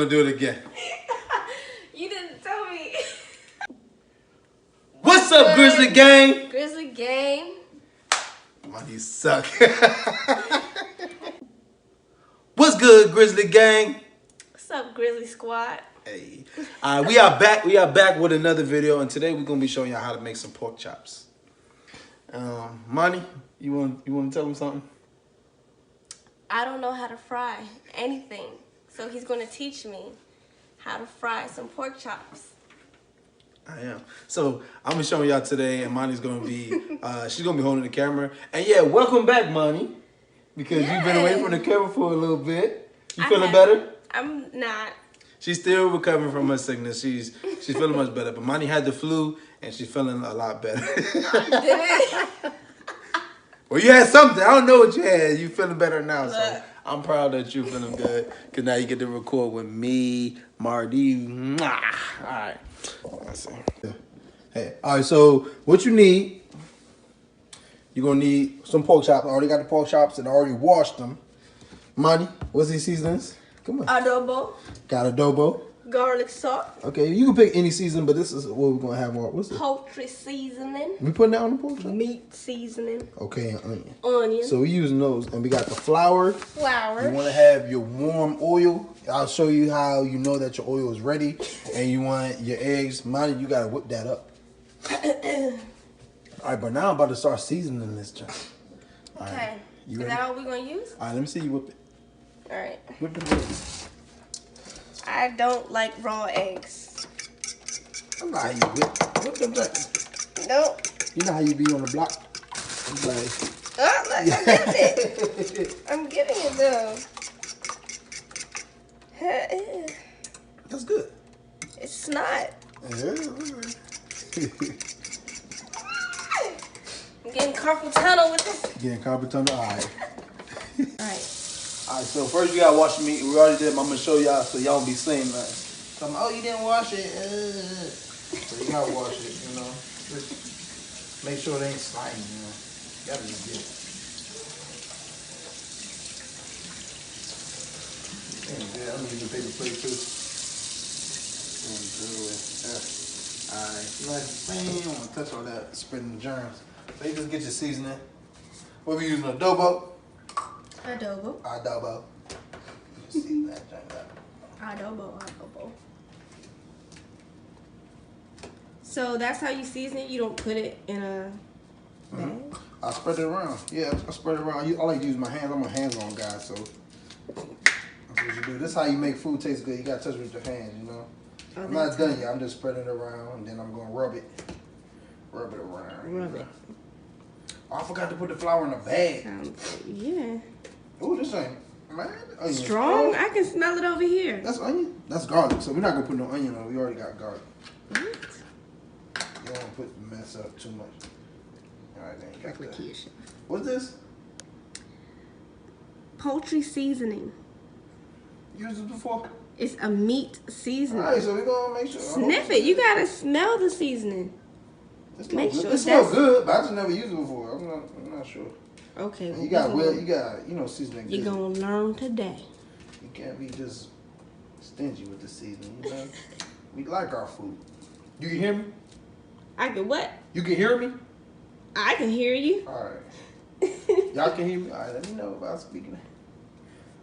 gonna do it again. You didn't tell me. What's up, Grizzly Gang? Grizzly Gang. Money suck. What's good, Grizzly Gang? What's up, Grizzly Squad? Hey, we are back. We are back with another video, and today we're gonna be showing y'all how to make some pork chops. Money, you want to tell them something? I don't know how to fry anything, so he's gonna teach me how to fry some pork chops. I am. So I'm gonna show y'all today, and Monty's gonna be she's gonna be holding the camera. And yeah, welcome back, Monty, because you've been away from the camera for a little bit. You feeling better? I'm not. She's still recovering from her sickness. She's feeling much better. But Monty had the flu, and she's feeling a lot better. Well, you had something. I don't know what you had. You feeling better now, so I'm proud that you feeling good. Because now you get to record with me, Mardy. Mwah. All right. Let's see. Hey, all right, so what you need, you're going to need some pork chops. I already got the pork chops and I already washed them. Monty, what's these seasonings? Come on. Adobo. Got adobo. Garlic salt. Okay, you can pick any seasoning, but this is what we're going to have on. What's this? Poultry seasoning. We putting that on the pork chop? Meat seasoning. Okay, and onion. Onion. So we're using those. And we got the flour. Flour. You want to have your warm oil. I'll show you how you know that your oil is ready. And you want your eggs. Monty, you got to whip that up. All right, but now I'm about to start seasoning this joint. Okay. Right. Is that all we're going to use? All right, let me see you whip it. All right. Whip the eggs. I don't like raw eggs. I know how you whip them joints. Nope. You know how you be on the block? I'm like, oh, look, I'm getting it. I'm getting it, though. That's good. It's not. I'm getting carpal tunnel with this. Getting carpal tunnel? All right. Alright. Alright, so first you gotta wash the meat. We already did, but I'm gonna show y'all so y'all don't be saying that. Come, oh, you didn't wash it. So you gotta wash it, you know. Just make sure it ain't slimy, you know. You gotta just get it. Yeah, I'm gonna use a paper plate too. Alright, nice. Man, you don't wanna touch all that, spreading the germs. So you just get your seasoning. What we using, adobo? Adobo. Adobo. See that thing up. Adobo. So that's how you season it? You don't put it in a bag? I spread it around. Yeah, I spread it around. I like to use my hands. I'm a hands-on guy, so that's what you do. This is how you make food taste good. You gotta touch it with your hands, you know. I'm not done yet. I'm just spreading it around, and then I'm gonna rub it. Rub it around. Rub it. Oh, I forgot to put the flour in a bag. Yeah. Oh, this ain't onion. Strong? I can smell it over here. That's onion. That's garlic. So we're not gonna put no onion on. We already got garlic. What? You don't want to put the mess up too much. All right, then you got that. What's this? Poultry seasoning. You used it before? It's a meat seasoning. All right, so we're gonna make sure. Sniff it. You gotta smell the seasoning. Make sure it smells good, but I just never used it before. I'm not sure. Okay. You know, seasoning. You're gonna learn today. You can't be just stingy with the seasoning, you know? We like our food. You can hear me? I can what? You can hear me? I can hear you. All right. Y'all can hear me? All right, let me know about speaking.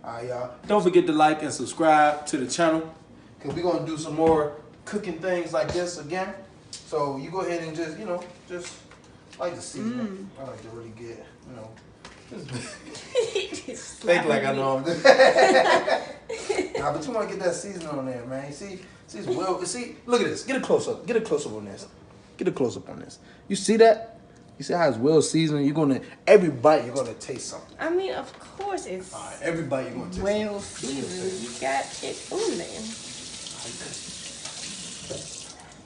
All right, y'all. Don't forget to like and subscribe to the channel, because we're going to do some more cooking things like this again. So you go ahead and just, you know, just like the seasoning. I like to really get, you know, just fake like I know I'm doing. Nah, but you want to get that seasoning on there, man. See, it's well. See, look at this. Get a close up. Get a close up on this. Get a close up on this. You see that? You see how it's well seasoned? You're gonna every bite you're gonna taste something. I mean, of course it's. All right, every bite you're gonna taste well seasoned. You got it on there.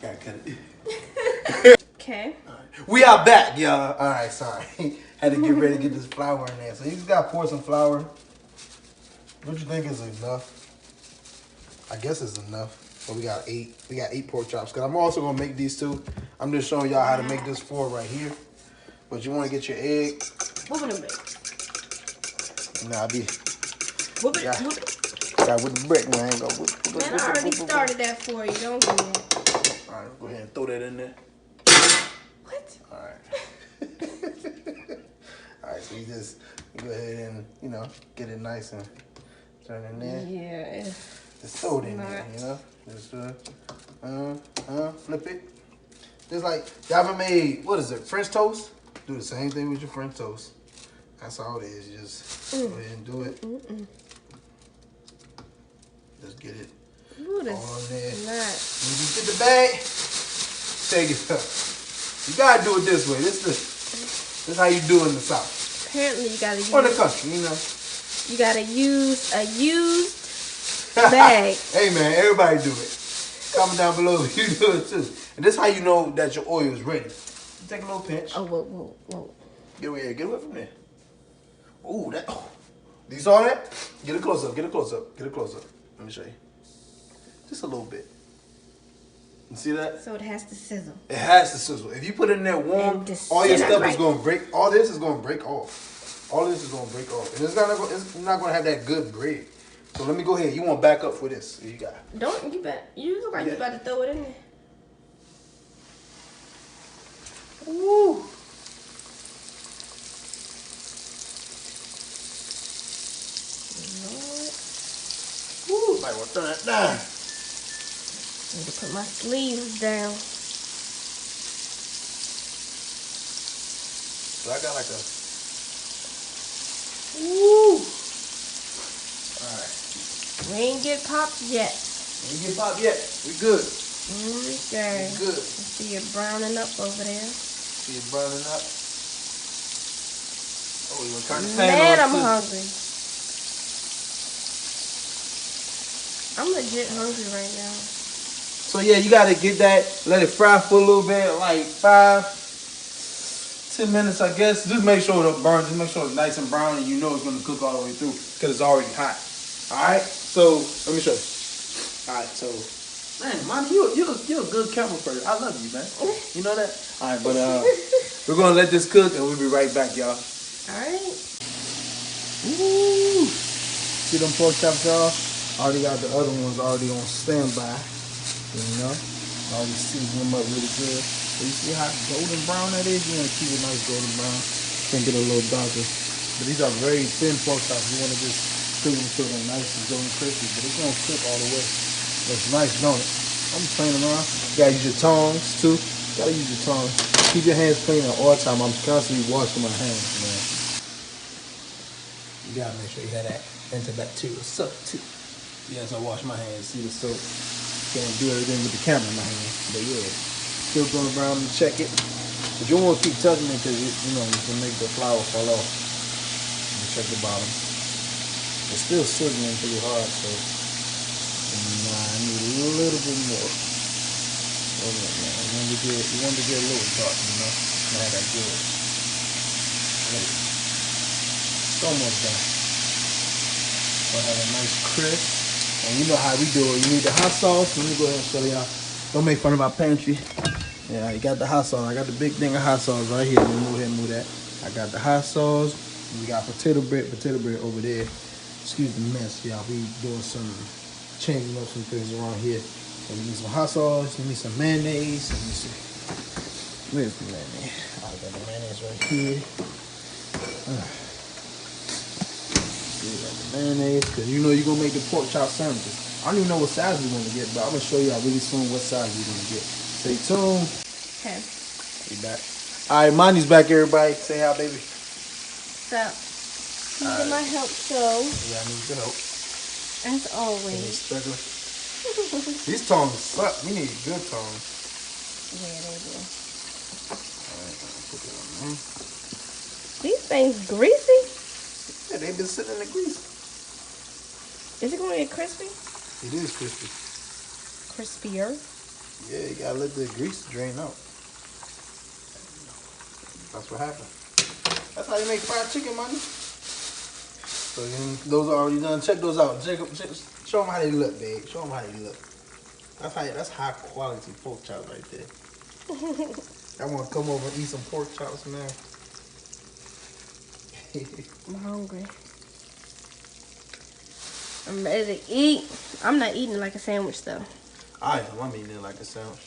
Gotta cut it. Okay. Right. We are back, y'all. All right, sorry. Had to get ready to get this flour in there. So you just gotta pour some flour. What you think is enough? I guess it's enough. So we got 8. We got 8 pork chops. Cause I'm also gonna make these too. I'm just showing y'all how to make this 4 right here. But you want to get your egg. Whoop it a bit. Nah, Whoop it. Got with the brick, man. Go Man, I already started that for you. Don't do that. All right, go ahead and throw that in there. What? All right. All right, so you just go ahead and, you know, get it nice and turn it in there. Yeah. Just throw it in there, you know? Just flip it. Just like, y'all ever made, what is it, French toast? Do the same thing with your French toast. That's all it is. Just go ahead and do it. Just get it all in there. When you get the bag, take it up. You gotta do it this way. This is how you do it in the South. Apparently, you gotta use. Or the country, you know. You gotta use a used bag. Hey man, everybody do it. Comment down below if you do it too. And this is how you know that your oil is ready. You take a little pinch. Oh, whoa. Get away from there. Ooh, that. Oh. You saw that? Get a close up. Let me show you. Just a little bit. You see that? So it has to sizzle. It has to sizzle. If you put it in there warm, all your stuff is going to break. All this is going to break off. And it's not going to have that good bread. So let me go ahead. You want to back up for this? You got it. You look like you about to throw it in there. Woo. Woo. Might want to turn that down. Need to put my sleeves down. So I got like a. Woo. Alright. We ain't get popped yet. We good. Okay. We good. I see it browning up over there. See it browning up. Oh, you want to turn the pan on? Man, I'm hungry. I'm legit hungry right now. So yeah, you gotta get that, let it fry for a little bit, like 5-10 minutes, I guess. Just make sure it burns, just make sure it's nice and brown, and you know it's gonna cook all the way through because it's already hot. All right, so let me show you. All right, so man, Monty, you're a good camera person. I love you, man. You know that? All right, but we're gonna let this cook, and we'll be right back, y'all. All right. Ooh, see them pork chops, y'all? Already got the other ones already on standby. You know, already season them up really good. So you see how golden brown that is? You want to keep it nice golden brown. Can get a little darker. But these are very thin pork chops. You want to just cook them till they're nice and golden crispy. But it's gonna cook all the way. Looks nice, don't it? I'm playing around. You gotta use your tongs too. Gotta use your tongs. Keep your hands clean at all time. I'm constantly washing my hands, man. You gotta make sure you have that antibacterial soap too. Yes, I wash my hands. See the soap. Can't do everything with the camera in my hand. But yeah, still going around and check it. But you don't want to keep touching it because you can make the flour fall off. And check the bottom. It's still sizzling pretty hard, so I need a little bit more. You want to get a little dark, you know. I had that good. It's almost done. So I have a nice crisp. And you know how we do it. You need the hot sauce. Let me go ahead and show y'all. Don't make fun of our pantry. Yeah, you got the hot sauce. I got the big thing of hot sauce right here. Let me move ahead and move that. I got the hot sauce. We got potato bread over there. Excuse the mess, y'all. We doing some changing up some things around here. So we need some hot sauce. We need some mayonnaise. Let me see. Where's the mayonnaise? I got the mayonnaise right here. Mayonnaise, because you know you're going to make the pork chop sandwiches. I don't even know what size we're going to get, but I'm going to show y'all really soon what size we're going to get. Stay tuned. Okay. Be back. All right, Monty's back, everybody. Say hi, baby. So, need my help, so. Yeah, I need your help. As always. These tongs suck. We need good tongs. Yeah, they do. All right, put that on there. These things greasy? Yeah, they've been sitting in the grease. Is it going to get crispy? It is crispy. Crispier? Yeah, you gotta let the grease drain out. That's what happened. That's how you make fried chicken, money. So those are already done. Check those out. Jacob, show them how they look, babe. Show them how they look. That's high quality pork chop right there. I want to come over and eat some pork chops, man. I'm hungry. I'm ready to eat. I'm not eating like a sandwich though. I am. I'm eating it like a sandwich.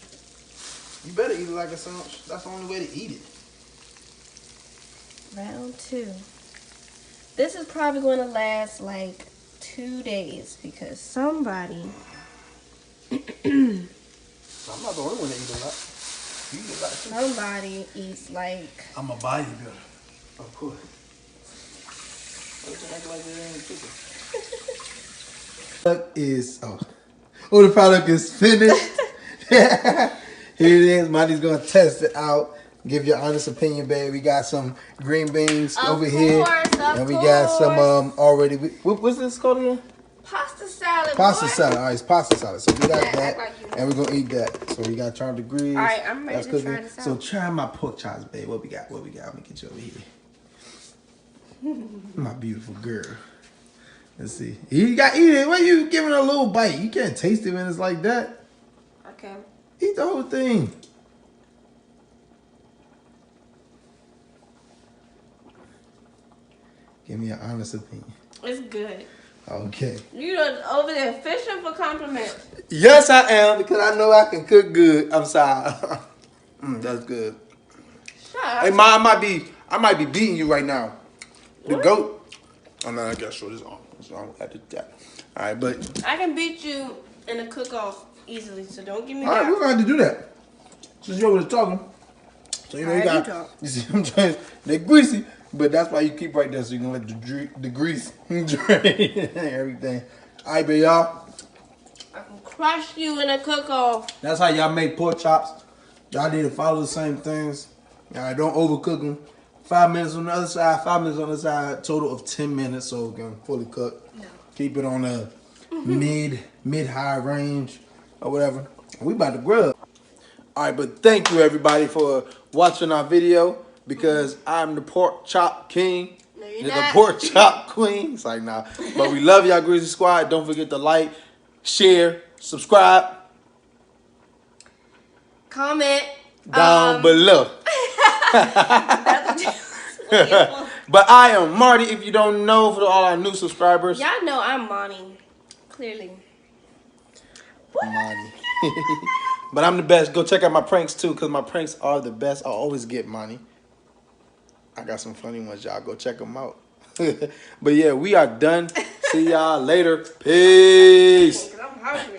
You better eat it like a sandwich. That's the only way to eat it. Round 2. This is probably going to last like 2 days because somebody. I'm not the only one that eat a lot. You eat a lot too. Somebody eats like. I'm a bodybuilder. Of course. What you act like there ain't chicken? The product is finished. Here it is. Marty's gonna test it out. Give your honest opinion, babe. We got some green beans over here, and we got some already. What's this called again? Pasta salad. Pasta salad. All right, it's pasta salad. So we got that, and we're gonna eat that. So we got 200 degrees. All right, I'm ready to try this out. So try my pork chops, babe. What we got? Let me get you over here. My beautiful girl. Let's see. You got to eat it. Why you giving a little bite? You can't taste it when it's like that. Okay. Eat the whole thing. Give me an honest opinion. It's good. Okay. You are over there fishing for compliments. Yes, I am, because I know I can cook good. I'm sorry. That's good. Shut up. Hey, Ma, I might be beating you right now. The goat. Oh no, I guess so. This on. I did that. All right, but I can beat you in a cook-off easily, so don't give me all right, that. we're gonna have to do that. Since you're over there talking, so you know All right, you see, I'm trying. They're greasy, but that's why you keep right there, so you can let the grease drain everything. All right, but y'all. I can crush you in a cook-off. That's how y'all make pork chops. Y'all need to follow the same things. All right, don't overcook them. 5 minutes on the other side, 5 minutes on the side, total of 10 minutes, so it can fully cook. No. Keep it on a mid-high range or whatever. We about to grill. All right, but thank you everybody for watching our video because I'm the pork chop king. No, you're the not. pork chop queen. It's like, nah. But we love y'all, Grizzly Squad. Don't forget to like, share, subscribe. Comment. Down below. But I am Marty, if you don't know, for all our new subscribers. Y'all know I'm Moni. Clearly. Money. But I'm the best. Go check out my pranks too, because my pranks are the best. I always get money. I got some funny ones, y'all. Go check them out. But yeah, we are done. See y'all later. Peace. I'm hungry.